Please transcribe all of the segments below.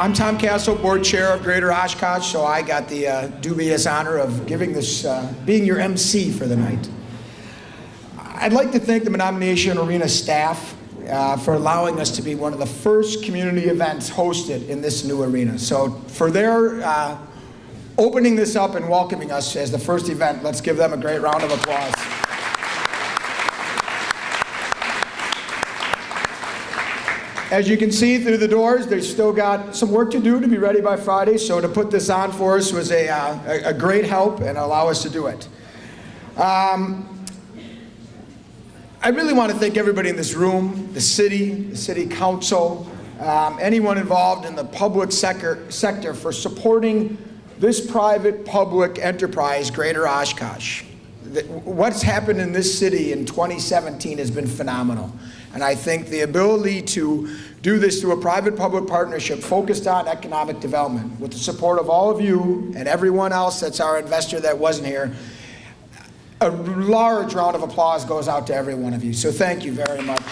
I'm Tom Castle, board chair of Greater Oshkosh, so I got the dubious honor of giving this, being your MC for the night. I'd like to thank the Menominee Nation Arena staff for allowing us to be one of the first community events hosted in this new arena. So for their opening this up and welcoming us as the first event, let's give them a great round of applause. As you can see through the doors, they've still got some work to do to be ready by Friday, so to put this on for us was a great help and allow us to do it. I really want to thank everybody in this room, the city council, anyone involved in the public sector for supporting this private public enterprise, Greater Oshkosh. What's happened in this city in 2017 has been phenomenal. And I think the ability to do this through a private-public partnership focused on economic development with the support of all of you and everyone else that's our investor that wasn't here, a large round of applause goes out to every one of you. So thank you very much.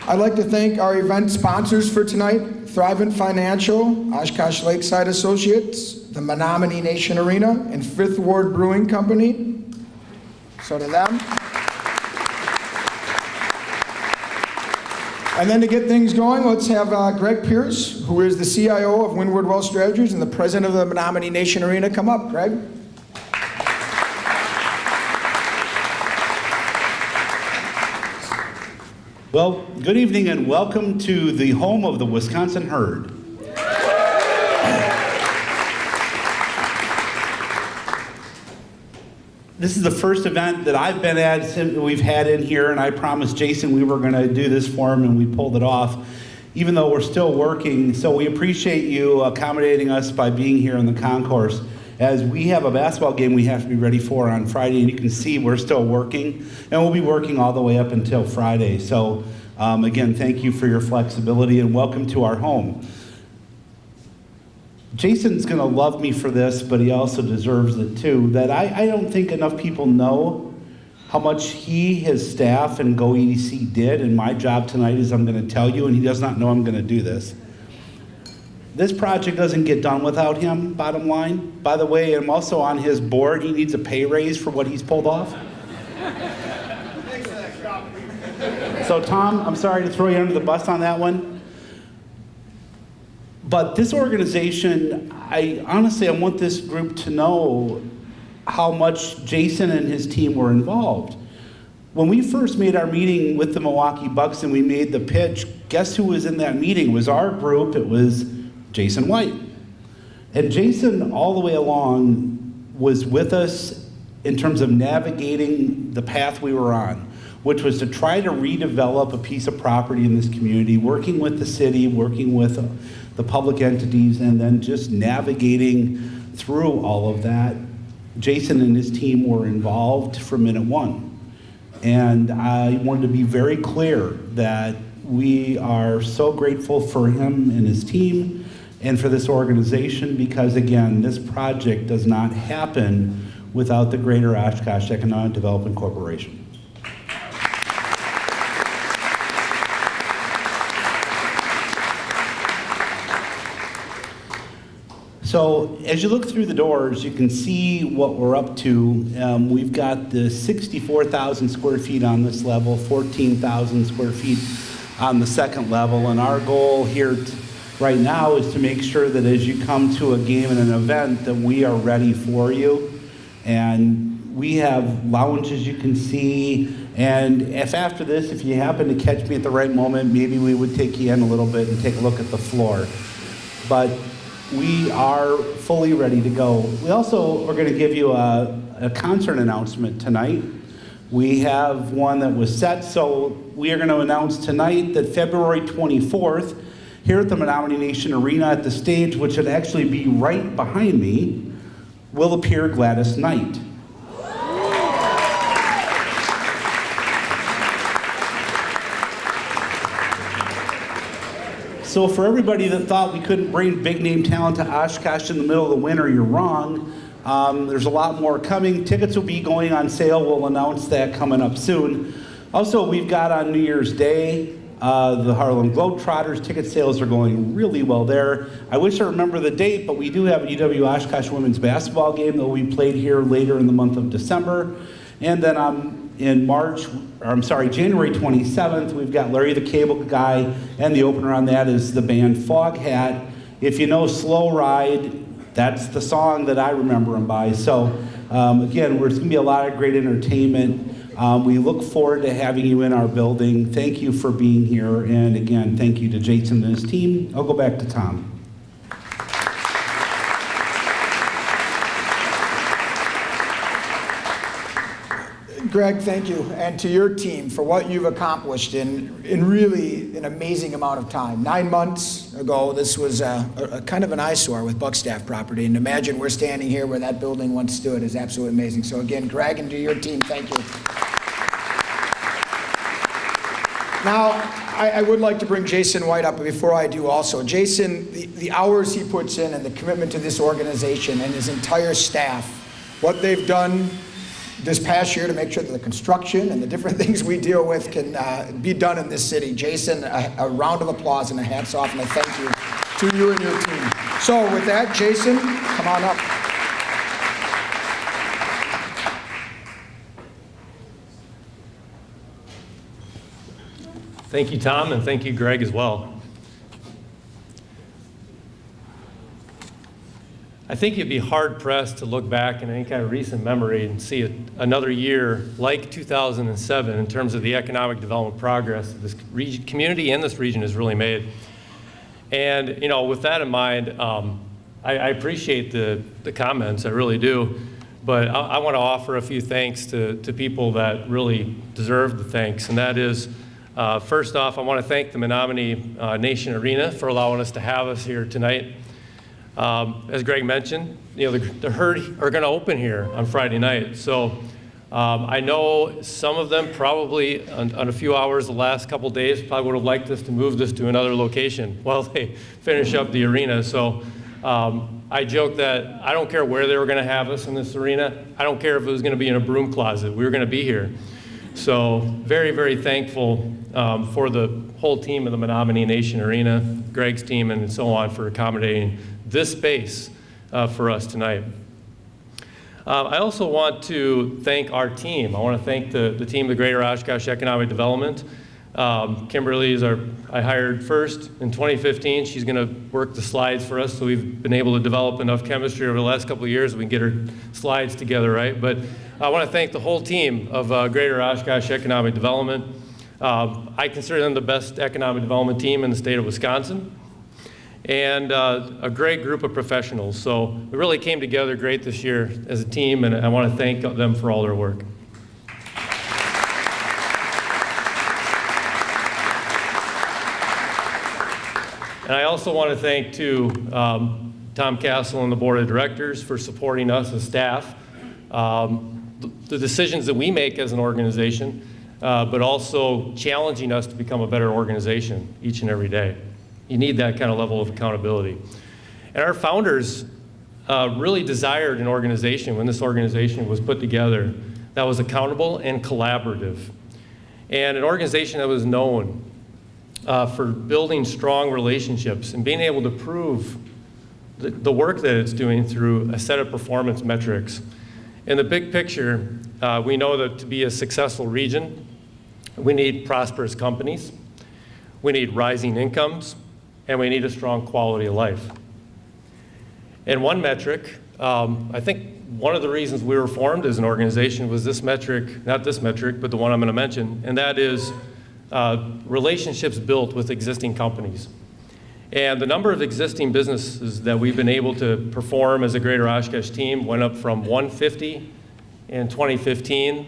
I'd like to thank our event sponsors for tonight, Thrivent Financial, Oshkosh Lakeside Associates, the Menominee Nation Arena, and Fifth Ward Brewing Company. So to them. And then to get things going, let's have Greg Pierce, who is the CIO of Windward Wealth Strategies and the president of the Menominee Nation Arena, come up. Greg. Well, good evening and welcome to the home of the Wisconsin Herd. This is the first event that I've been at we've had in here, and I promised Jason we were going to do this for him, and we pulled it off, even though we're still working. So we appreciate you accommodating us by being here in the concourse, as we have a basketball game we have to be ready for on Friday, and you can see we're still working, and we'll be working all the way up until Friday. So again, thank you for your flexibility, and welcome to our home. Jason's going to love me for this, but he also deserves it too, that I don't think enough people know how much he, his staff, and GO-EDC did, and my job tonight is I'm going to tell you, and he does not know I'm going to do this. This project doesn't get done without him, bottom line. By the way, I'm also on his board. He needs a pay raise for what he's pulled off. So Tom, I'm sorry to throw you under the bus on that one. But this organization, I want this group to know how much Jason and his team were involved. When we first made our meeting with the Milwaukee Bucks and we made the pitch, guess who was in that meeting? It was our group, it was Jason White. And Jason, all the way along, was with us in terms of navigating the path we were on, which was to try to redevelop a piece of property in this community, working with the city, working with the public entities, and then just navigating through all of that. Jason and his team were involved from minute one. And I wanted to be very clear that we are so grateful for him and his team and for this organization, because again, this project does not happen without the Greater Oshkosh Economic Development Corporation. So as you look through the doors, you can see what we're up to. We've got the 64,000 square feet on this level, 14,000 square feet on the second level, and our goal here right now is to make sure that as you come to a game and an event that we are ready for you. And we have lounges you can see, and if after this, if you happen to catch me at the right moment, maybe we would take you in a little bit and take a look at the floor. But we are fully ready to go. We also are going to give you a concert announcement tonight. We have one that was set, so we are going to announce tonight that February 24th, here at the Menominee Nation Arena at the stage, which would actually be right behind me, will appear Gladys Knight. So for everybody that thought we couldn't bring big name talent to Oshkosh in the middle of the winter, you're wrong. There's a lot more coming. Tickets will be going on sale. We'll announce that coming up soon. Also, we've got on New Year's Day, the Harlem Globetrotters. Ticket sales are going really well there. I wish I remember the date, but we do have a UW Oshkosh women's basketball game that will be played here later in the month of December. And then in January 27th, we've got Larry the Cable Guy, and the opener on that is the band Foghat. If you know Slow Ride, that's the song that I remember him by. So again, there's gonna be a lot of great entertainment. We look forward to having you in our building. Thank you for being here. And again, thank you to Jason and his team. I'll go back to Tom. Greg, thank you, and to your team for what you've accomplished in really an amazing amount of time. 9 months ago, this was a kind of an eyesore with Buckstaff property, and imagine we're standing here where that building once stood is absolutely amazing. So again, Greg, and to your team, thank you. Now, I would like to bring Jason White up, but before I do also, Jason, the hours he puts in and the commitment to this organization and his entire staff, what they've done this past year to make sure that the construction and the different things we deal with can be done in this city. Jason, a round of applause and a hats off, and a thank you to you and your team. So with that, Jason, come on up. Thank you, Tom, and thank you, Greg, as well. I think you'd be hard-pressed to look back in any kind of recent memory and see another year like 2007 in terms of the economic development progress that this community and this region has really made. And you know, with that in mind, I appreciate the comments, I really do. But I want to offer a few thanks to people that really deserve the thanks, and that is, first off, I want to thank the Menominee Nation Arena for allowing us to have us here tonight. As Greg mentioned, you know, the herd are going to open here on Friday night. So I know some of them probably on a few hours the last couple days probably would have liked us to move this to another location while they finish up the arena. So I joke that I don't care where they were going to have us in this arena. I don't care if it was going to be in a broom closet. We were going to be here. So very, very thankful for the whole team of the Menominee Nation Arena, Greg's team, and so on for accommodating this space for us tonight. I also want to thank our team. I want to thank the team of the Greater Oshkosh Economic Development. Kimberly is I hired first in 2015. She's going to work the slides for us, so we've been able to develop enough chemistry over the last couple of years so we can get her slides together, right? But I want to thank the whole team of Greater Oshkosh Economic Development. I consider them the best economic development team in the state of Wisconsin, and a great group of professionals. So we really came together great this year as a team, and I want to thank them for all their work. And I also want to thank, too, Tom Castle and the Board of Directors for supporting us as staff. The decisions that we make as an organization, but also challenging us to become a better organization each and every day. You need that kind of level of accountability. And our founders really desired an organization, when this organization was put together, that was accountable and collaborative. And an organization that was known for building strong relationships and being able to prove the work that it's doing through a set of performance metrics. In the big picture, we know that to be a successful region, we need prosperous companies, we need rising incomes, and we need a strong quality of life. And one metric, I think one of the reasons we were formed as an organization was this metric, not this metric, but the one I'm going to mention, and that is relationships built with existing companies. And the number of existing businesses that we've been able to perform as a Greater Oshkosh team went up from 150 in 2015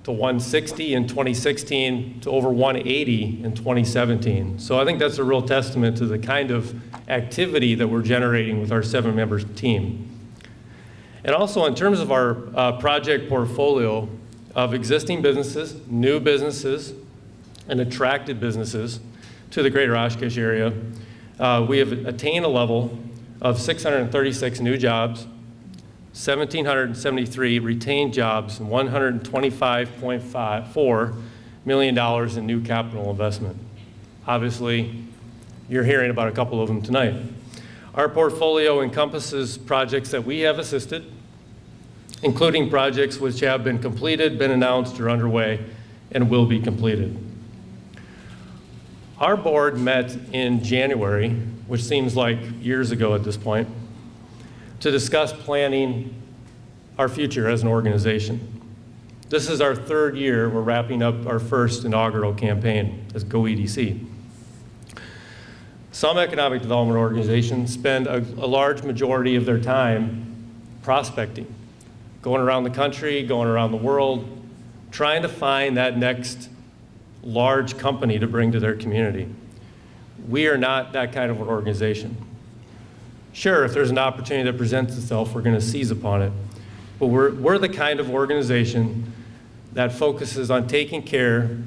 to 160 in 2016 to over 180 in 2017. So I think that's a real testament to the kind of activity that we're generating with our 7-member team. And also in terms of our project portfolio of existing businesses, new businesses, and attracted businesses to the Greater Oshkosh area, we have attained a level of 636 new jobs, 1,773 retained jobs, and 125.4 million in new capital investment. Obviously, you're hearing about a couple of them tonight. Our portfolio encompasses projects that we have assisted, including projects which have been completed, been announced, or underway, and will be completed. Our board met in January, which seems like years ago at this point, to discuss planning our future as an organization. This is our third year. We're wrapping up our first inaugural campaign as GO-EDC. Some economic development organizations spend a large majority of their time prospecting, going around the country, going around the world, trying to find that next large company to bring to their community. We are not that kind of an organization. Sure, if there's an opportunity that presents itself, we're going to seize upon it. But we're the kind of organization that focuses on taking care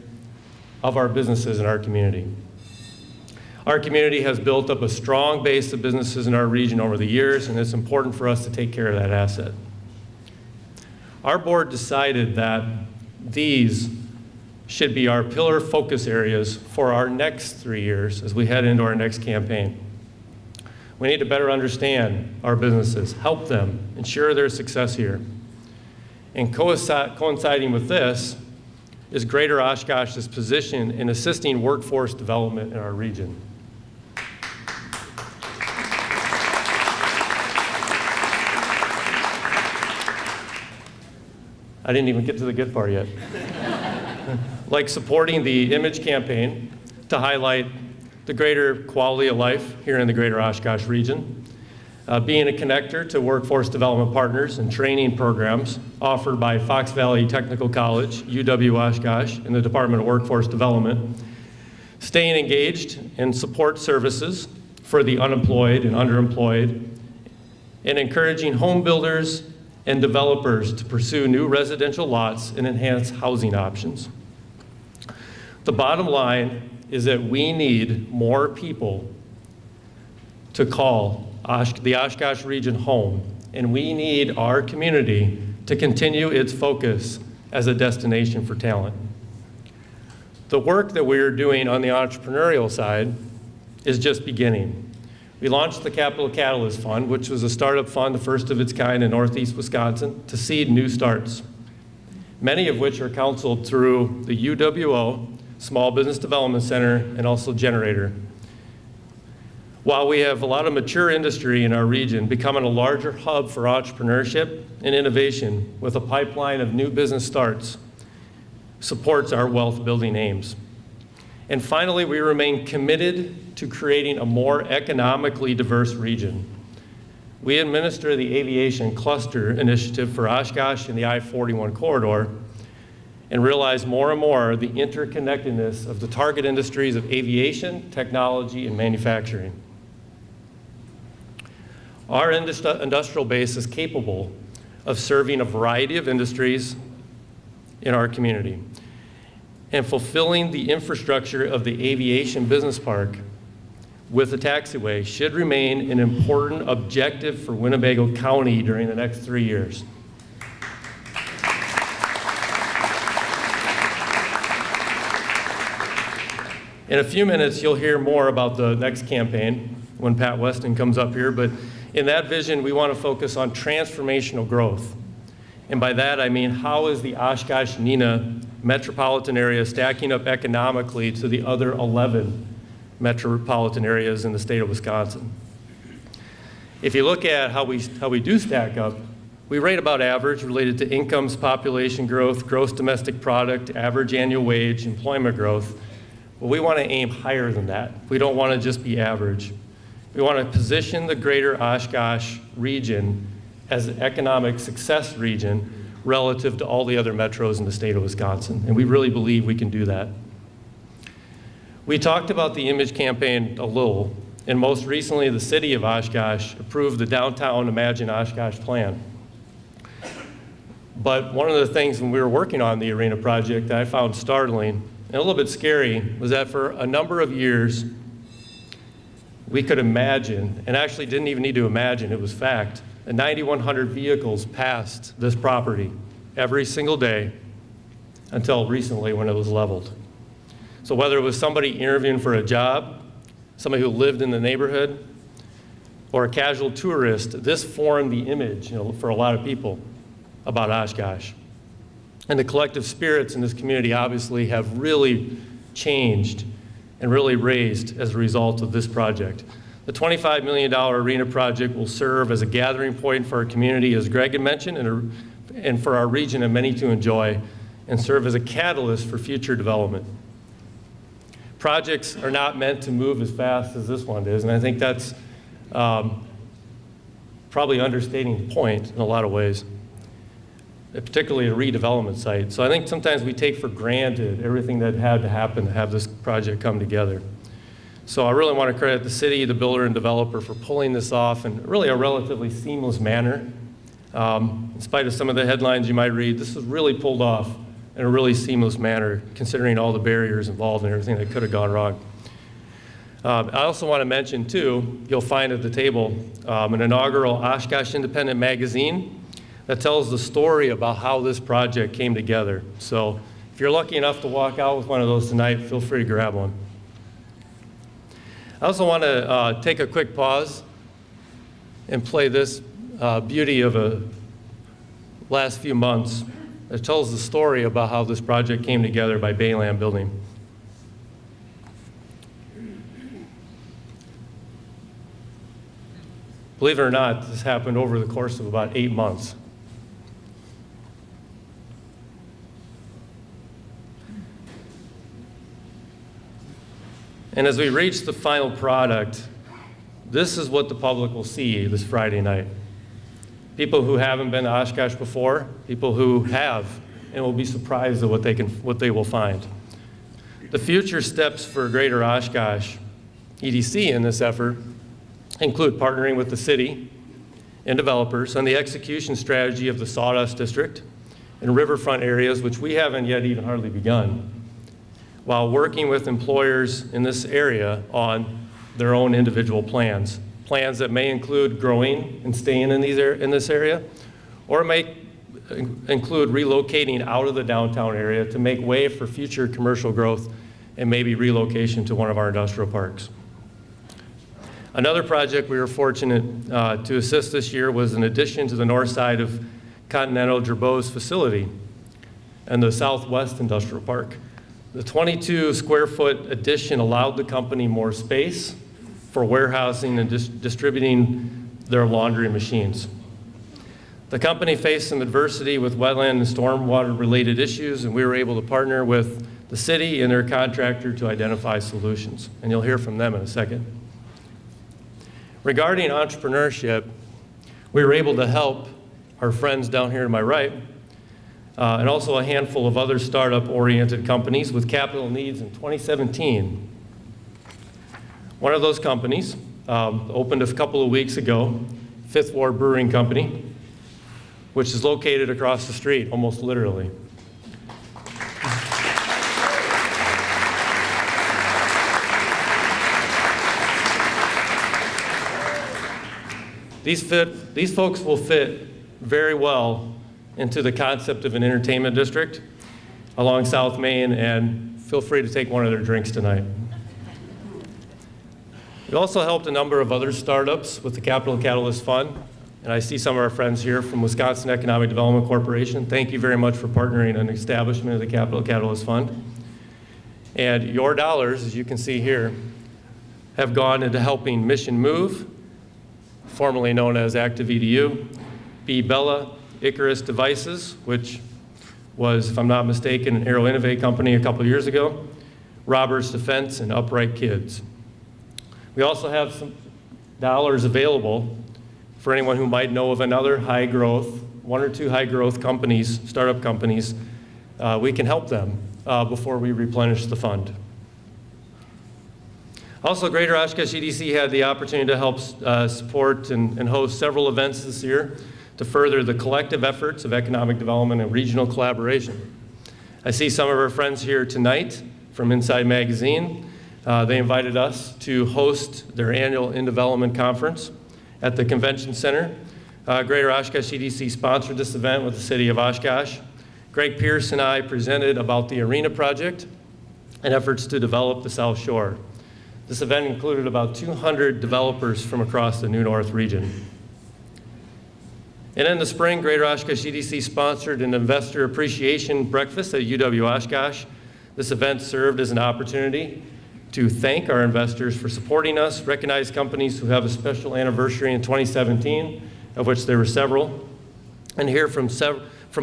of our businesses in our community. Our community has built up a strong base of businesses in our region over the years, and it's important for us to take care of that asset. Our board decided that these should be our pillar focus areas for our next 3 years as we head into our next campaign. We need to better understand our businesses, help them, ensure their success here. And coinciding with this is Greater Oshkosh's position in assisting workforce development in our region. I didn't even get to the good part yet. Like supporting the image campaign to highlight the greater quality of life here in the Greater Oshkosh region, being a connector to workforce development partners and training programs offered by Fox Valley Technical College, UW-Oshkosh, and the Department of Workforce Development, staying engaged in support services for the unemployed and underemployed, and encouraging home builders and developers to pursue new residential lots and enhance housing options. The bottom line is that we need more people to call the Oshkosh region home, and we need our community to continue its focus as a destination for talent. The work that we're doing on the entrepreneurial side is just beginning. We launched the Capital Catalyst Fund, which was a startup fund, the first of its kind in Northeast Wisconsin, to seed new starts, many of which are counseled through the UWO, Small Business Development Center, and also Generator. While we have a lot of mature industry in our region, becoming a larger hub for entrepreneurship and innovation with a pipeline of new business starts supports our wealth building aims. And finally, we remain committed to creating a more economically diverse region. We administer the Aviation Cluster Initiative for Oshkosh and the I-41 corridor, and realize more and more the interconnectedness of the target industries of aviation, technology, and manufacturing. Our industrial base is capable of serving a variety of industries in our community, and fulfilling the infrastructure of the aviation business park with a taxiway should remain an important objective for Winnebago County during the next 3 years. In a few minutes, you'll hear more about the next campaign when Pat Weston comes up here, but in that vision, we want to focus on transformational growth. And by that, I mean, how is the Oshkosh-Neenah metropolitan area stacking up economically to the other 11 metropolitan areas in the state of Wisconsin? If you look at how we do stack up, we rate about average related to incomes, population growth, gross domestic product, average annual wage, employment growth. But we want to aim higher than that. We don't want to just be average. We want to position the greater Oshkosh region as an economic success region relative to all the other metros in the state of Wisconsin. And we really believe we can do that. We talked about the image campaign a little, and most recently the city of Oshkosh approved the Downtown Imagine Oshkosh plan. But one of the things when we were working on the arena project that I found startling and a little bit scary was that for a number of years, we could imagine, and actually didn't even need to imagine, it was fact, that 9,100 vehicles passed this property every single day until recently when it was leveled. So whether it was somebody interviewing for a job, somebody who lived in the neighborhood, or a casual tourist, this formed the image, for a lot of people about Oshkosh. And the collective spirits in this community obviously have really changed and really raised as a result of this project. The $25 million arena project will serve as a gathering point for our community, as Greg had mentioned, and for our region and many to enjoy, and serve as a catalyst for future development. Projects are not meant to move as fast as this one is, and I think that's probably understating the point in a lot of ways, particularly a redevelopment site. So I think sometimes we take for granted everything that had to happen to have this project come together. So I really want to credit the city, the builder and developer for pulling this off in really a relatively seamless manner. In spite of some of the headlines you might read, this was really pulled off in a really seamless manner, considering all the barriers involved and everything that could have gone wrong. I also want to mention, too, you'll find at the table an inaugural Oshkosh Independent magazine that tells the story about how this project came together. So if you're lucky enough to walk out with one of those tonight, feel free to grab one. I also want to take a quick pause and play this beauty of a last few months. It tells the story about how this project came together by Bayland Building. Believe it or not, this happened over the course of about 8 months. And as we reach the final product, this is what the public will see this Friday night. People who haven't been to Oshkosh before, people who have, and will be surprised at what they will find. The future steps for Greater Oshkosh EDC in this effort include partnering with the city and developers on the execution strategy of the Sawdust District and riverfront areas, which we haven't yet even hardly begun, while working with employers in this area on their own individual plans that may include growing and staying in this area, or may include relocating out of the downtown area to make way for future commercial growth and maybe relocation to one of our industrial parks. Another project we were fortunate to assist this year was an addition to the north side of Continental Gerbeau's facility and the Southwest Industrial Park. The 22 square foot addition allowed the company more space for warehousing and distributing their laundry machines. The company faced some adversity with wetland and stormwater related issues, and we were able to partner with the city and their contractor to identify solutions. And you'll hear from them in a second. Regarding entrepreneurship, we were able to help our friends down here to my right, and also a handful of other startup-oriented companies with capital needs in 2017. One of those companies opened a couple of weeks ago, Fifth Ward Brewing Company, which is located across the street, almost literally. These folks will fit very well into the concept of an entertainment district along South Main, and feel free to take one of their drinks tonight. We also helped a number of other startups with the Capital Catalyst Fund, and I see some of our friends here from Wisconsin Economic Development Corporation. Thank you very much for partnering on the establishment of the Capital Catalyst Fund. And your dollars, as you can see here, have gone into helping Mission Move, formerly known as Active EDU, B. Bella, Icarus Devices, which was, if I'm not mistaken, an Aero Innovate company a couple years ago, Roberts Defense, and Upright Kids. We also have some dollars available for anyone who might know of another high growth, one or two high growth companies, startup companies. We can help them before we replenish the fund. Also, Greater Oshkosh EDC had the opportunity to help support and host several events this year to further the collective efforts of economic development and regional collaboration. I see some of our friends here tonight from Inside Magazine. They invited us to host their annual In Development Conference at the Convention Center. Greater Oshkosh EDC sponsored this event with the City of Oshkosh. Greg Pierce and I presented about the arena project and efforts to develop the South Shore. This event included about 200 developers from across the New North region. And in the spring, Greater Oshkosh EDC sponsored an investor appreciation breakfast at UW Oshkosh. This event served as an opportunity to thank our investors for supporting us, recognize companies who have a special anniversary in 2017, of which there were several, and hear from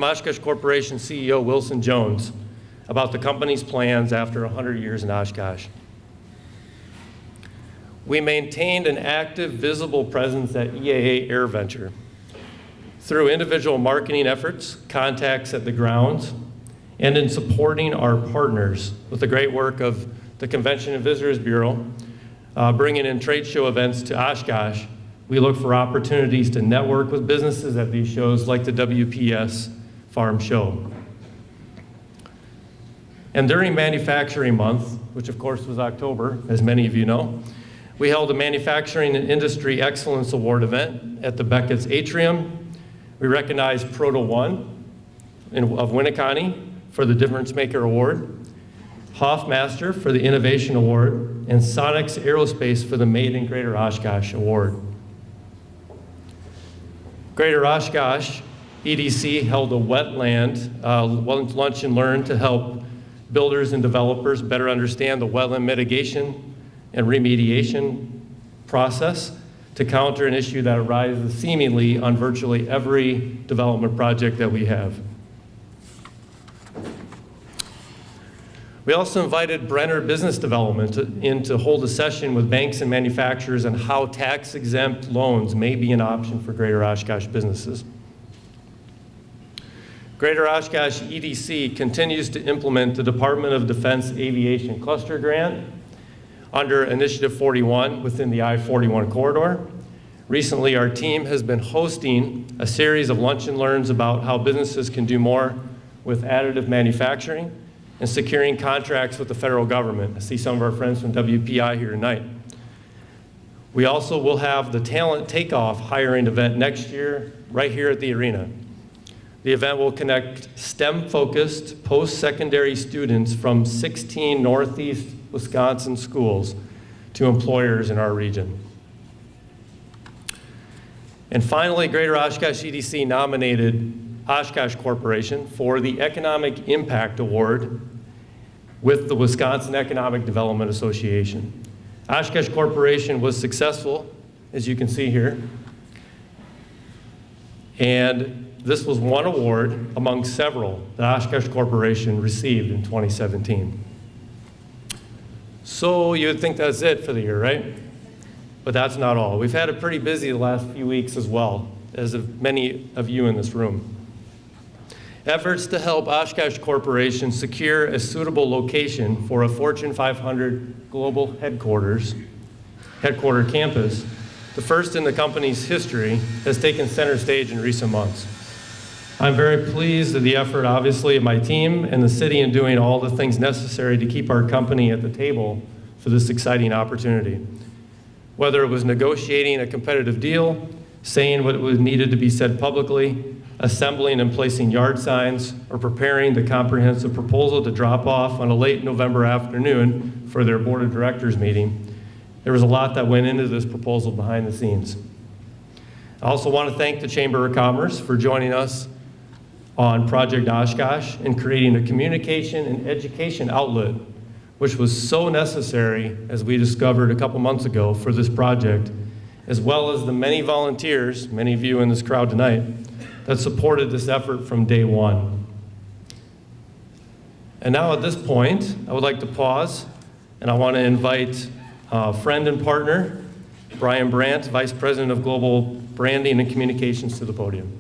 Oshkosh Corporation CEO Wilson Jones about the company's plans after 100 years in Oshkosh. We maintained an active, visible presence at EAA AirVenture through individual marketing efforts, contacts at the grounds, and in supporting our partners with the great work of the Convention and Visitors Bureau, bringing in trade show events to Oshkosh. We look for opportunities to network with businesses at these shows like the WPS Farm Show. And during Manufacturing Month, which of course was October, as many of you know, we held a Manufacturing and Industry Excellence Award event at the Beckett's Atrium. We recognized Proto One of Winneconne for the Difference Maker Award, Hoffmaster for the Innovation Award, and Sonics Aerospace for the Made in Greater Oshkosh Award. Greater Oshkosh EDC held a wetland lunch and learn to help builders and developers better understand the wetland mitigation and remediation process to counter an issue that arises seemingly on virtually every development project that we have. We also invited Brenner Business Development in to hold a session with banks and manufacturers on how tax-exempt loans may be an option for Greater Oshkosh businesses. Greater Oshkosh EDC continues to implement the Department of Defense Aviation Cluster Grant under Initiative 41 within the I-41 corridor. Recently, our team has been hosting a series of lunch and learns about how businesses can do more with additive manufacturing and securing contracts with the federal government. I see some of our friends from WPI here tonight. We also will have the Talent Takeoff hiring event next year right here at the arena. The event will connect STEM-focused post-secondary students from 16 Northeast Wisconsin schools to employers in our region. And finally, Greater Oshkosh EDC nominated Oshkosh Corporation for the Economic Impact Award with the Wisconsin Economic Development Association. Oshkosh Corporation was successful, as you can see here, and this was one award among several that Oshkosh Corporation received in 2017. So you would think that's it for the year, right? But that's not all. We've had it pretty busy the last few weeks as well, as of many of you in this room. Efforts to help Oshkosh Corporation secure a suitable location for a Fortune 500 global headquarter campus, the first in the company's history, has taken center stage in recent months. I'm very pleased with the effort, obviously, of my team and the city in doing all the things necessary to keep our company at the table for this exciting opportunity. Whether it was negotiating a competitive deal, saying what was needed to be said publicly, assembling and placing yard signs, or preparing the comprehensive proposal to drop off on a late November afternoon for their board of directors meeting, there was a lot that went into this proposal behind the scenes. I also want to thank the Chamber of Commerce for joining us on Project Oshkosh and creating a communication and education outlet, which was so necessary, as we discovered a couple months ago, for this project, as well as the many volunteers, many of you in this crowd tonight, that supported this effort from day one. And now at this point, I would like to pause, and I want to invite friend and partner, Brian Brandt, Vice President of Global Branding and Communications, to the podium.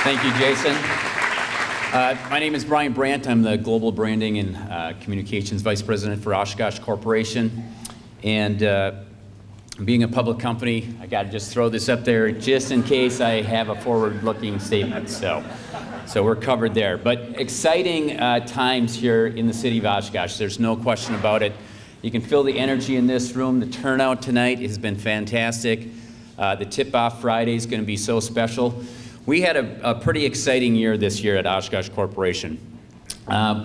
Thank you, Jason. My name is Brian Brandt. I'm the Global Branding and Communications Vice President for Oshkosh Corporation. And being a public company, I got to just throw this up there just in case I have a forward-looking statement. So we're covered there. But exciting times here in the city of Oshkosh. There's no question about it. You can feel the energy in this room. The turnout tonight has been fantastic. The tip-off Friday is going to be so special. We had a pretty exciting year this year at Oshkosh Corporation.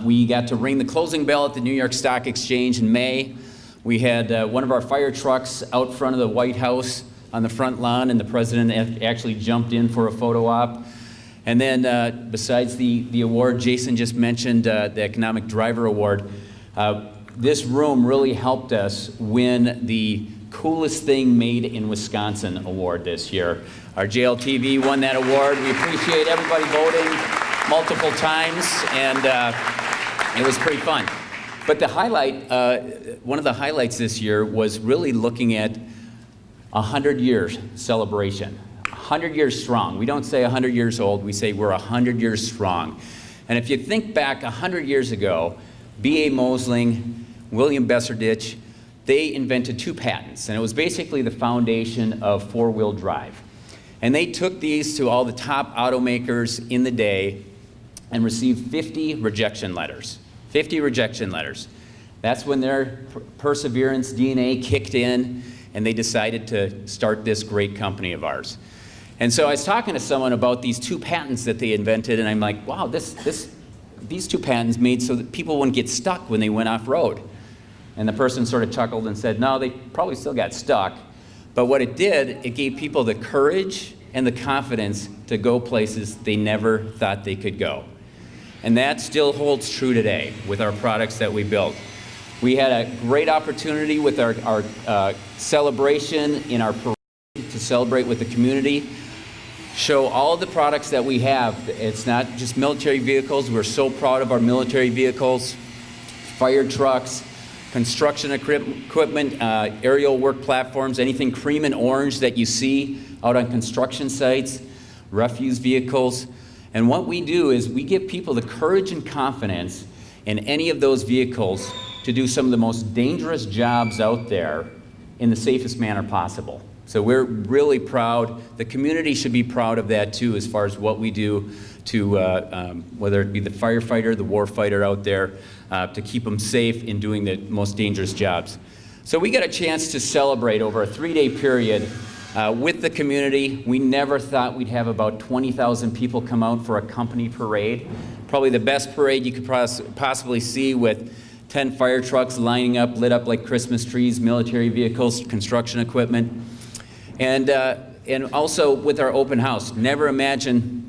We got to ring the closing bell at the New York Stock Exchange in May. We had one of our fire trucks out front of the White House on the front lawn, and the president actually jumped in for a photo op. And then besides the award Jason just mentioned, the Economic Driver Award, this room really helped us win the Coolest Thing Made in Wisconsin award this year. Our JLTV won that award. We appreciate everybody voting multiple times, and it was pretty fun. But the highlight, one of the highlights this year was really looking at 100 years celebration. 100 years strong. We don't say 100 years old, we say we're 100 years strong. And if you think back 100 years ago, B.A. Mosling, William Besserdich, they invented 2 patents, and it was basically the foundation of four-wheel drive. And they took these to all the top automakers in the day and received 50 rejection letters. 50 rejection letters. That's when their perseverance DNA kicked in, and they decided to start this great company of ours. And so I was talking to someone about these 2 patents that they invented, and I'm like, wow, these 2 patents made so that people wouldn't get stuck when they went off-road. And the person sort of chuckled and said, no, they probably still got stuck. But what it did, it gave people the courage and the confidence to go places they never thought they could go. And that still holds true today with our products that we built. We had a great opportunity with our celebration in our parade to celebrate with the community, show all the products that we have. It's not just military vehicles. We're so proud of our military vehicles, fire trucks, construction equipment, aerial work platforms, anything cream and orange that you see out on construction sites, refuse vehicles. And what we do is we give people the courage and confidence in any of those vehicles to do some of the most dangerous jobs out there in the safest manner possible. So we're really proud. The community should be proud of that too, as far as what we do to, whether it be the firefighter, the war fighter out there, to keep them safe in doing the most dangerous jobs. So we got a chance to celebrate over a 3-day period with the community. We never thought we'd have about 20,000 people come out for a company parade. Probably the best parade you could possibly see, with 10 fire trucks lining up, lit up like Christmas trees, military vehicles, construction equipment. And also with our open house. Never imagined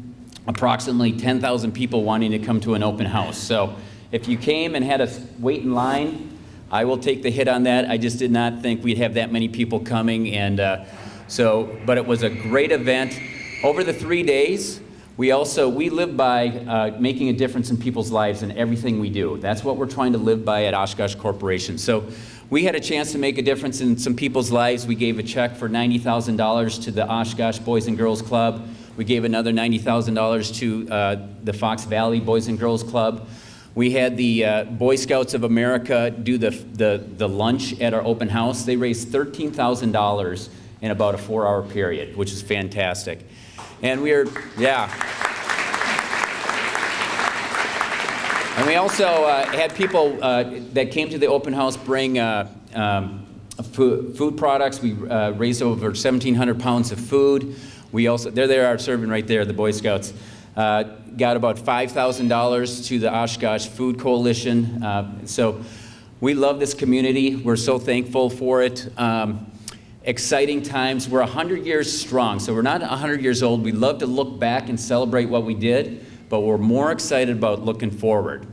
approximately 10,000 people wanting to come to an open house. So if you came and had us wait in line, I will take the hit on that. I just did not think we'd have that many people coming. And but it was a great event. Over the 3 days, we live by making a difference in people's lives in everything we do. That's what we're trying to live by at Oshkosh Corporation. So we had a chance to make a difference in some people's lives. We gave a check for $90,000 to the Oshkosh Boys and Girls Club. We gave another $90,000 to the Fox Valley Boys and Girls Club. We had the Boy Scouts of America do the lunch at our open house. They raised $13,000 in about a 4-hour period, which is fantastic. And And we also had people that came to the open house bring food products. We raised over 1,700 pounds of food. We also, there they are serving right there, the Boy Scouts. Got about $5,000 to the Oshkosh Food Coalition. So we love this community. We're so thankful for it. Exciting times. We're 100 years strong, so we're not 100 years old. We love to look back and celebrate what we did, but we're more excited about looking forward.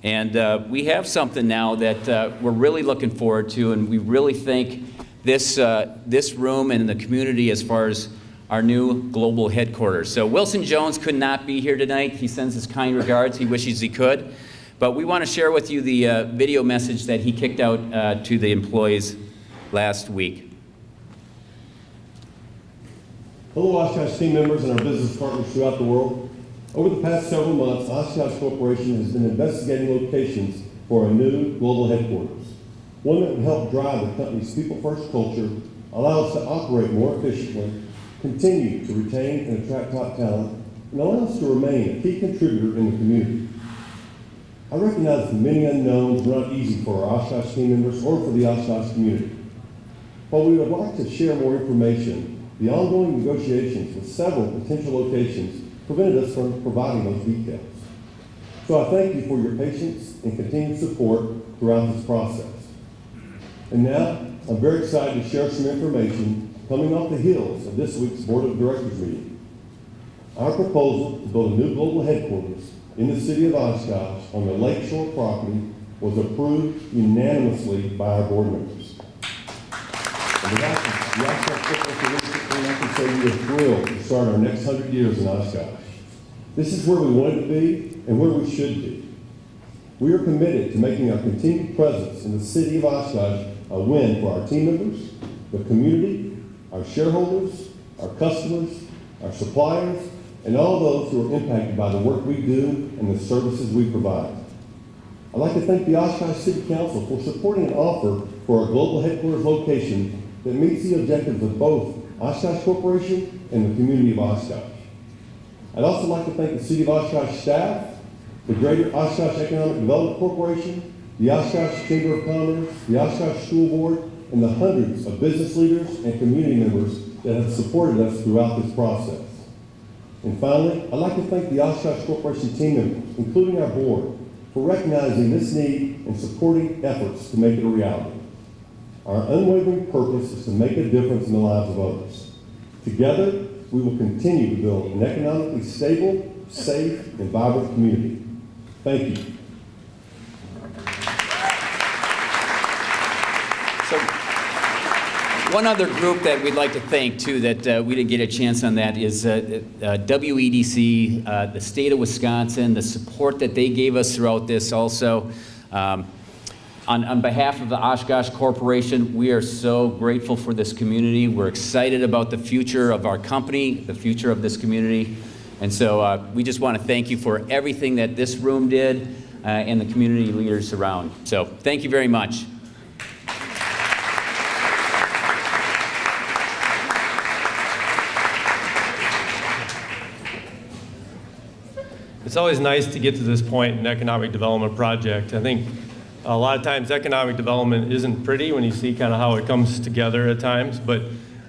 And we have something now that we're really looking forward to, and we really think this room and the community as far as our new global headquarters. So Wilson Jones could not be here tonight. He sends his kind regards. He wishes he could. But we want to share with you the video message that he kicked out to the employees last week. Hello, Oshkosh team members and our business partners throughout the world. Over the past several months, Oshkosh Corporation has been investigating locations for a new global headquarters, one that would help drive the company's people-first culture, allow us to operate more efficiently, continue to retain and attract top talent, and allow us to remain a key contributor in the community. I recognize the many unknowns are not easy for our Oshkosh team members or for the Oshkosh community. While we would like to share more information, the ongoing negotiations with several potential locations prevented us from providing those details. So I thank you for your patience and continued support throughout this process. And now, I'm very excited to share some information coming off the heels of this week's Board of Directors meeting. Our proposal to build a new global headquarters in the city of Oshkosh on the lakeshore property was approved unanimously by our board members. On behalf of the Oshkosh Corporation Leadership Team, I can say we are thrilled to start our next 100 years in Oshkosh. This is where we wanted to be and where we should be. We are committed to making our continued presence in the city of Oshkosh a win for our team members, the community, our shareholders, our customers, our suppliers, and all those who are impacted by the work we do and the services we provide. I'd like to thank the Oshkosh City Council for supporting an offer for a global headquarters location that meets the objectives of both Oshkosh Corporation and the community of Oshkosh. I'd also like to thank the City of Oshkosh staff, the Greater Oshkosh Economic Development Corporation, the Oshkosh Chamber of Commerce, the Oshkosh School Board, and the hundreds of business leaders and community members that have supported us throughout this process. And finally, I'd like to thank the Oshkosh Corporation team members, including our board, for recognizing this need and supporting efforts to make it a reality. Our unwavering purpose is to make a difference in the lives of others. Together, we will continue to build an economically stable, safe, and vibrant community. Thank you. So, one other group that we'd like to thank, too, that we didn't get a chance on that is WEDC, the state of Wisconsin, the support that they gave us throughout this also. On behalf of the Oshkosh Corporation, we are so grateful for this community. We're excited about the future of our company, the future of this community. And so we just want to thank you for everything that this room did and the community leaders around. So thank you very much. It's always nice to get to this point in an economic development project. I think a lot of times economic development isn't pretty when you see kind of how it comes together at times, but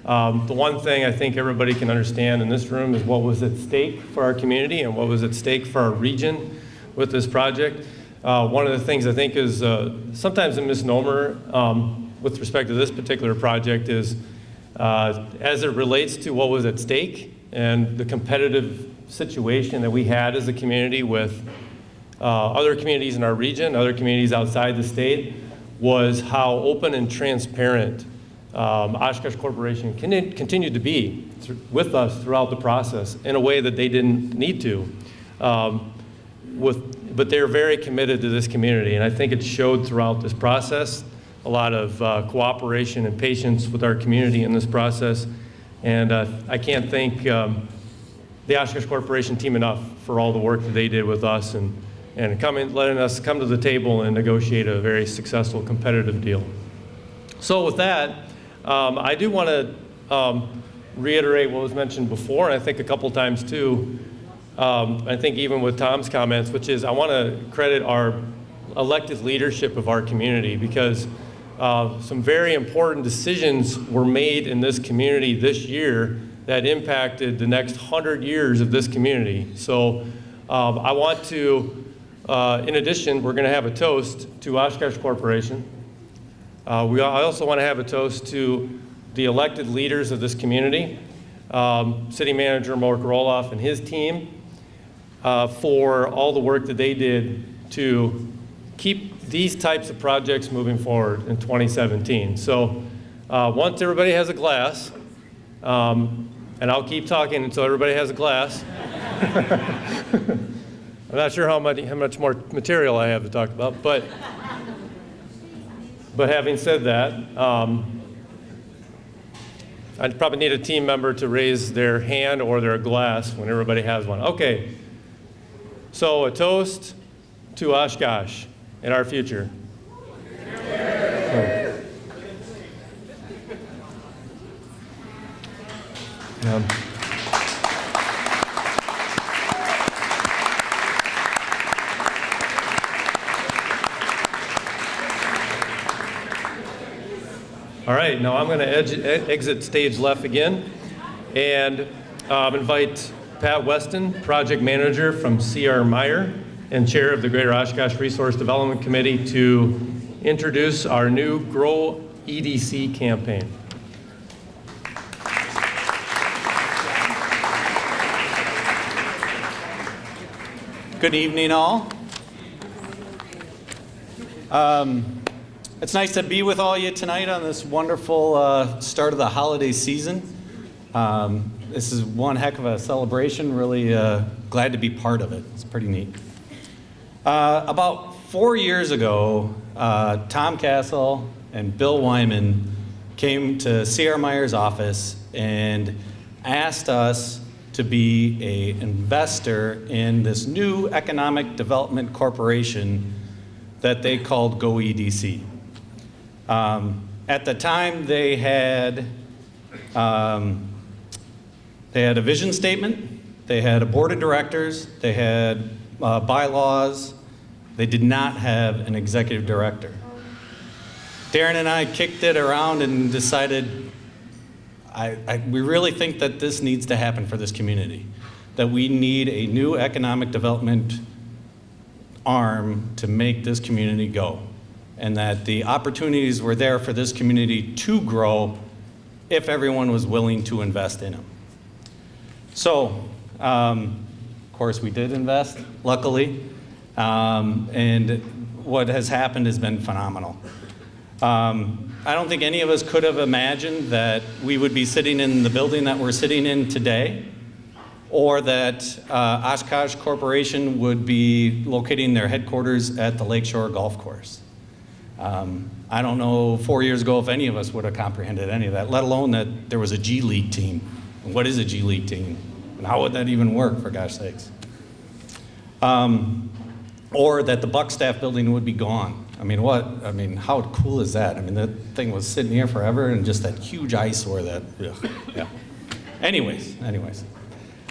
the one thing I think everybody can understand in this room is what was at stake for our community and what was at stake for our region with this project. One of the things I think is sometimes a misnomer with respect to this particular project is as it relates to what was at stake and the competitive situation that we had as a community with other communities in our region, other communities outside the state, was how open and transparent Oshkosh Corporation continued to be with us throughout the process in a way that they didn't need to. But they're very committed to this community, and I think it showed throughout this process a lot of cooperation and patience with our community in this process. And I can't thank the Oshkosh Corporation team enough for all the work that they did with us and letting us come to the table and negotiate a very successful competitive deal. So with that, I do want to reiterate what was mentioned before, and I think a couple times too, I think even with Tom's comments, which is I want to credit our elected leadership of our community because some very important decisions were made in this community this year that impacted the next 100 years of this community. So I want to, in addition, we're going to have a toast to Oshkosh Corporation. I also want to have a toast to the elected leaders of this community, City Manager Mark Roloff and his team, for all the work that they did to keep these types of projects moving forward in 2017. So once everybody has a glass, and I'll keep talking until everybody has a glass. I'm not sure how much more material I have to talk about, but having said that, I'd probably need a team member to raise their hand or their glass when everybody has one. Okay, so a toast to Oshkosh and our future. All right, now I'm going to exit stage left again. and invite Pat Weston, Project Manager from C.R. Meyer and Chair of the Greater Oshkosh Resource Development Committee, to introduce our new GO-EDC campaign. Good evening, all. It's nice to be with all you tonight on this wonderful start of the holiday season. This is one heck of a celebration. Really glad to be part of it. It's pretty neat. About 4 years ago, Tom Castle and Bill Wyman came to C.R. Meyer's office and asked us to be an investor in this new economic development corporation that they called GO-EDC. At the time, they had a vision statement, they had a board of directors, they had bylaws. They did not have an executive director. Darren and I kicked it around and decided we really think that this needs to happen for this community, that we need a new economic development arm to make this community go, and that the opportunities were there for this community to grow if everyone was willing to invest in them. So, of course, we did invest, luckily, and what has happened has been phenomenal. I don't think any of us could have imagined that we would be sitting in the building that we're sitting in today, or that Oshkosh Corporation would be locating their headquarters at the Lakeshore Golf Course. I don't know 4 years ago if any of us would have comprehended any of that, let alone that there was a G League team. And what is a G League team? And how would that even work, for gosh sakes? Or that the Buckstaff building would be gone. I mean, how cool is that? I mean, that thing was sitting here forever, and just that huge eyesore that, ugh, yeah. Anyways.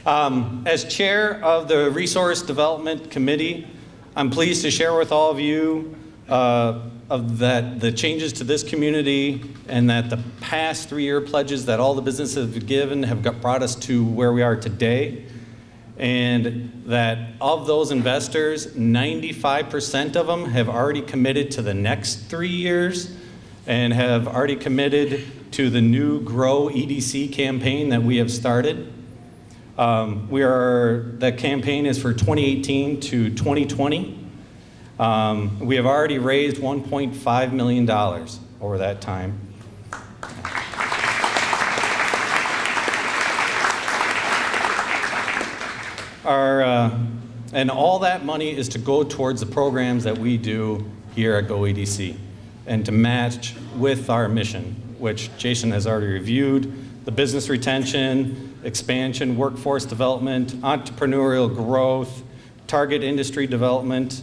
As chair of the Resource Development Committee, I'm pleased to share with all of you the changes to this community, and that the past 3-year pledges that all the businesses have given have brought us to where we are today. And that of those investors, 95% of them have already committed to the next 3 years and have already committed to the new GO-EDC campaign that we have started. The campaign is for 2018 to 2020. We have already raised $1.5 million over that time. And all that money is to go towards the programs that we do here at GO-EDC and to match with our mission, which Jason has already reviewed: the business retention, expansion, workforce development, entrepreneurial growth, target industry development.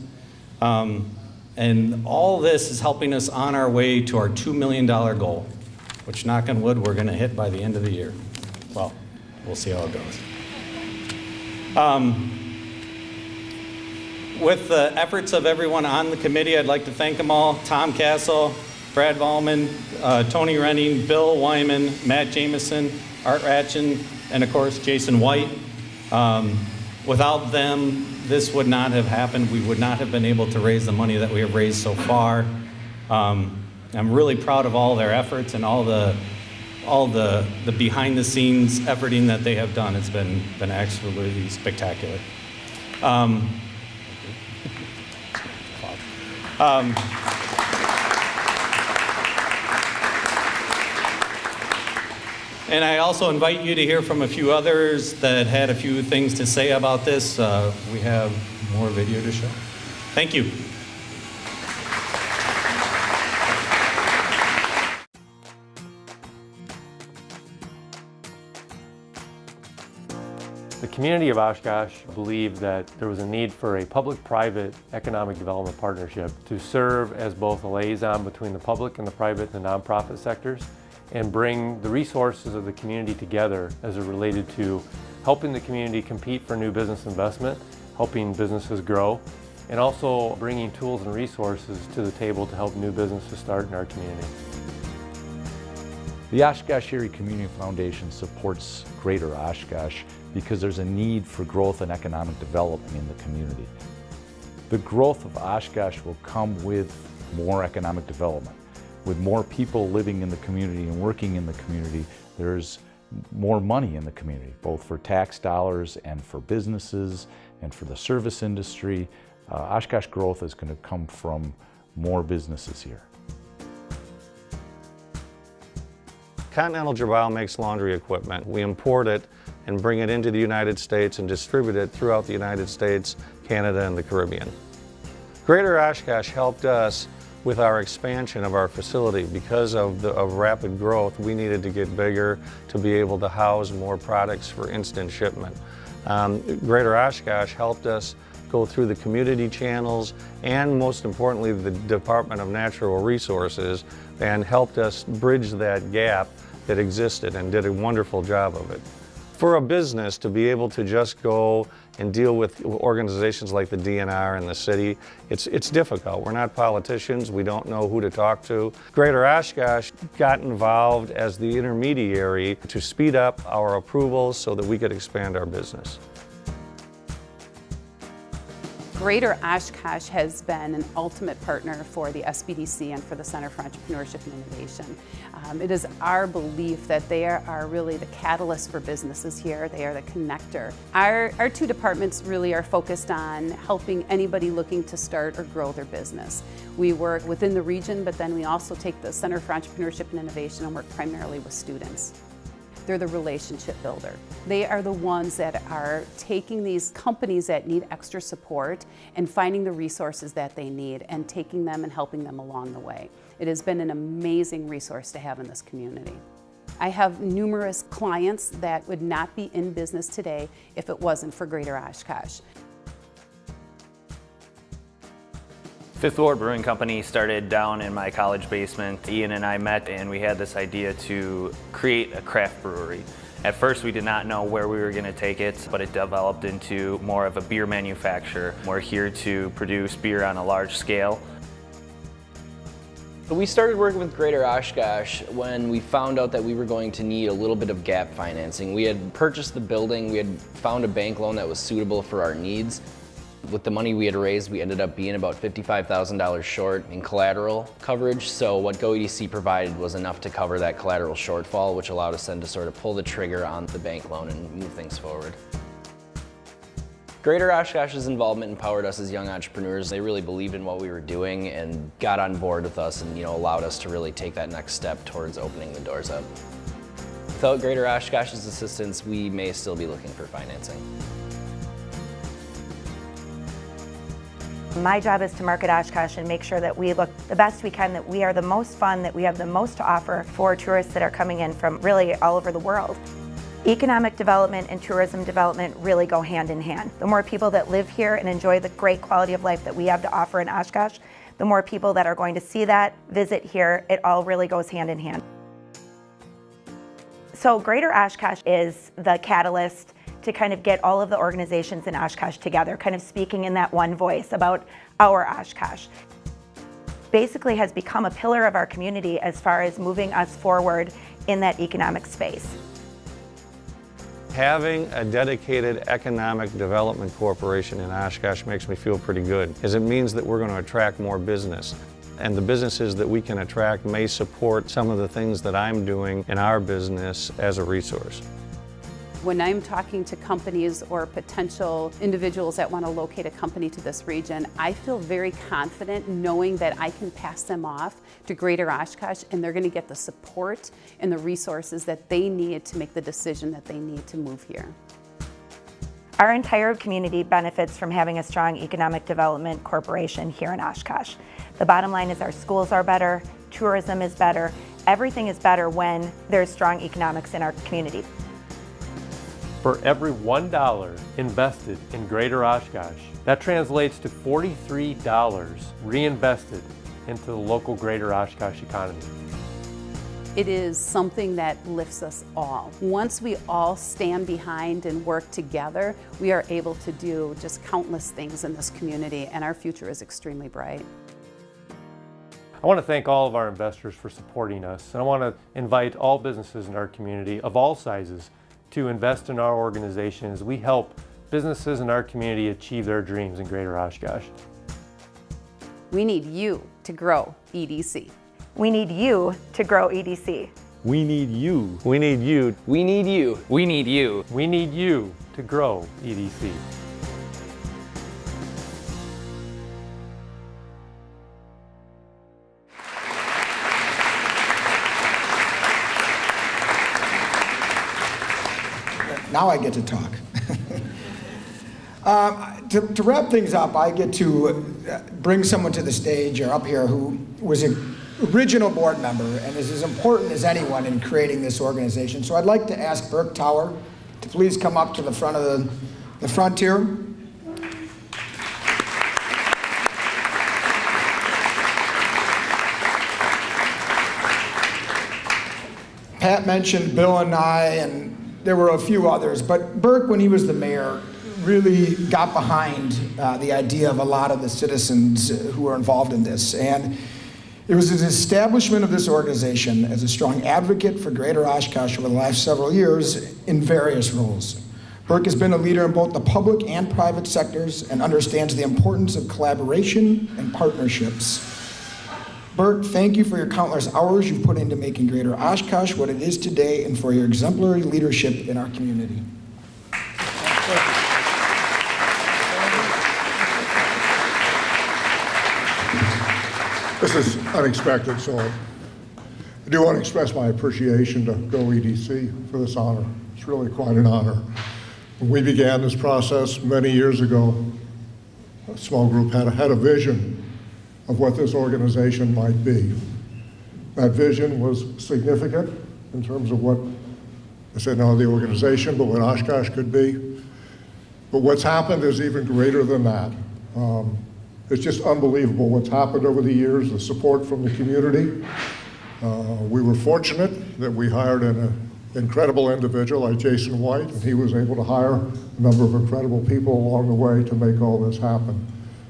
And all this is helping us on our way to our $2 million goal, which, knock on wood, we're going to hit by the end of the year. Well, we'll see how it goes. With the efforts of everyone on the committee, I'd like to thank them all: Tom Castle, Brad Vollman, Tony Renning, Bill Wyman, Matt Jameson, Art Ratchen, and of course Jason White. Without them, this would not have happened. We would not have been able to raise the money that we have raised so far. I'm really proud of all their efforts and all the behind-the-scenes efforting that they have done. It's been absolutely spectacular. And I also invite you to hear from a few others that had a few things to say about this. We have more video to show. Thank you. The community of Oshkosh believed that there was a need for a public-private economic development partnership to serve as both a liaison between the public and the private and the nonprofit sectors, and bring the resources of the community together as it related to helping the community compete for new business investment, helping businesses grow, and also bringing tools and resources to the table to help new businesses start in our community. The Oshkosh Area Community Foundation supports Greater Oshkosh because there's a need for growth and economic development in the community. The growth of Oshkosh will come with more economic development. With more people living in the community and working in the community, there's more money in the community, both for tax dollars and for businesses and for the service industry. Oshkosh growth is going to come from more businesses here. Continental Girbal makes laundry equipment. We import it and bring it into the United States and distribute it throughout the United States, Canada, and the Caribbean. Greater Oshkosh helped us with our expansion of our facility. Because of rapid growth, we needed to get bigger to be able to house more products for instant shipment. Greater Oshkosh helped us go through the community channels and, most importantly, the Department of Natural Resources, and helped us bridge that gap that existed and did a wonderful job of it. For a business to be able to just go and deal with organizations like the DNR and the city, it's difficult. We're not politicians, we don't know who to talk to. Greater Oshkosh got involved as the intermediary to speed up our approvals so that we could expand our business. Greater Oshkosh has been an ultimate partner for the SBDC and for the Center for Entrepreneurship and Innovation. It is our belief that they are really the catalyst for businesses here. They are the connector. Our two departments really are focused on helping anybody looking to start or grow their business. We work within the region, but then we also take the Center for Entrepreneurship and Innovation and work primarily with students. They're the relationship builder. They are the ones that are taking these companies that need extra support and finding the resources that they need and taking them and helping them along the way. It has been an amazing resource to have in this community. I have numerous clients that would not be in business today if it wasn't for Greater Oshkosh. Fifth Ward Brewing Company started down in my college basement. Ian and I met and we had this idea to create a craft brewery. At first we did not know where we were going to take it, but it developed into more of a beer manufacturer. We're here to produce beer on a large scale. We started working with Greater Oshkosh when we found out that we were going to need a little bit of gap financing. We had purchased the building, we had found a bank loan that was suitable for our needs. With the money we had raised, we ended up being about $55,000 short in collateral coverage, so what GO-EDC provided was enough to cover that collateral shortfall, which allowed us then to sort of pull the trigger on the bank loan and move things forward. Greater Oshkosh's involvement empowered us as young entrepreneurs. They really believed in what we were doing and got on board with us and allowed us to really take that next step towards opening the doors up. Without Greater Oshkosh's assistance, we may still be looking for financing. My job is to market Oshkosh and make sure that we look the best we can, that we are the most fun, that we have the most to offer for tourists that are coming in from really all over the world. Economic development and tourism development really go hand in hand. The more people that live here and enjoy the great quality of life that we have to offer in Oshkosh, the more people that are going to see that, visit here, it all really goes hand in hand. So Greater Oshkosh is the catalyst to kind of get all of the organizations in Oshkosh together, kind of speaking in that one voice about our Oshkosh. Basically has become a pillar of our community as far as moving us forward in that economic space. Having a dedicated economic development corporation in Oshkosh makes me feel pretty good, as it means that we're going to attract more business. And the businesses that we can attract may support some of the things that I'm doing in our business as a resource. When I'm talking to companies or potential individuals that want to locate a company to this region, I feel very confident knowing that I can pass them off to Greater Oshkosh and they're going to get the support and the resources that they need to make the decision that they need to move here. Our entire community benefits from having a strong economic development corporation here in Oshkosh. The bottom line is our schools are better, tourism is better, everything is better when there's strong economics in our community. For every $1 invested in Greater Oshkosh, that translates to $43 reinvested into the local Greater Oshkosh economy. It is something that lifts us all. Once we all stand behind and work together, we are able to do just countless things in this community, and our future is extremely bright. I want to thank all of our investors for supporting us, and I want to invite all businesses in our community of all sizes to invest in our organization as we help businesses in our community achieve their dreams in Greater Oshkosh. We need you to grow EDC. We need you to grow EDC. We need you. We need you. We need you. We need you. We need you to grow EDC. Now I get to talk. To wrap things up, I get to bring someone to the stage or up here who was an original board member and is as important as anyone in creating this organization. So I'd like to ask Burke Tower to please come up to the front of the front here. Pat mentioned Bill and I, and there were a few others, but Burke, when he was the mayor, really got behind the idea of a lot of the citizens who were involved in this. And it was his establishment of this organization as a strong advocate for Greater Oshkosh over the last several years in various roles. Burke has been a leader in both the public and private sectors and understands the importance of collaboration and partnerships. Burke, thank you for your countless hours you've put into making Greater Oshkosh what it is today and for your exemplary leadership in our community. This is unexpected, so I do want to express my appreciation to GO-EDC for this honor. It's really quite an honor. When we began this process many years ago, a small group had a vision of what this organization might be. That vision was significant in terms of what, I said not only the organization, but what Oshkosh could be. But what's happened is even greater than that. It's just unbelievable what's happened over the years, the support from the community. We were fortunate that we hired an incredible individual like Jason White, and he was able to hire a number of incredible people along the way to make all this happen.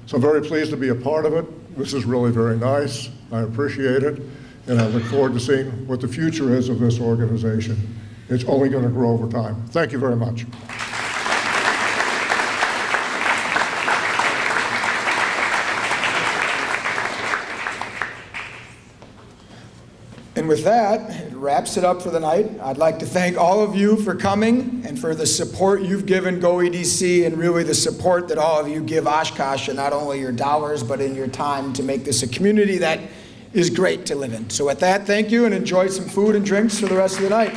So I'm very pleased to be a part of it. This is really very nice. I appreciate it, and I look forward to seeing what the future is of this organization. It's only going to grow over time. Thank you very much. And with that, it wraps it up for the night. I'd like to thank all of you for coming and for the support you've given GO-EDC and really the support that all of you give Oshkosh, and not only your dollars, but in your time to make this a community that is great to live in. So with that, thank you and enjoy some food and drinks for the rest of the night.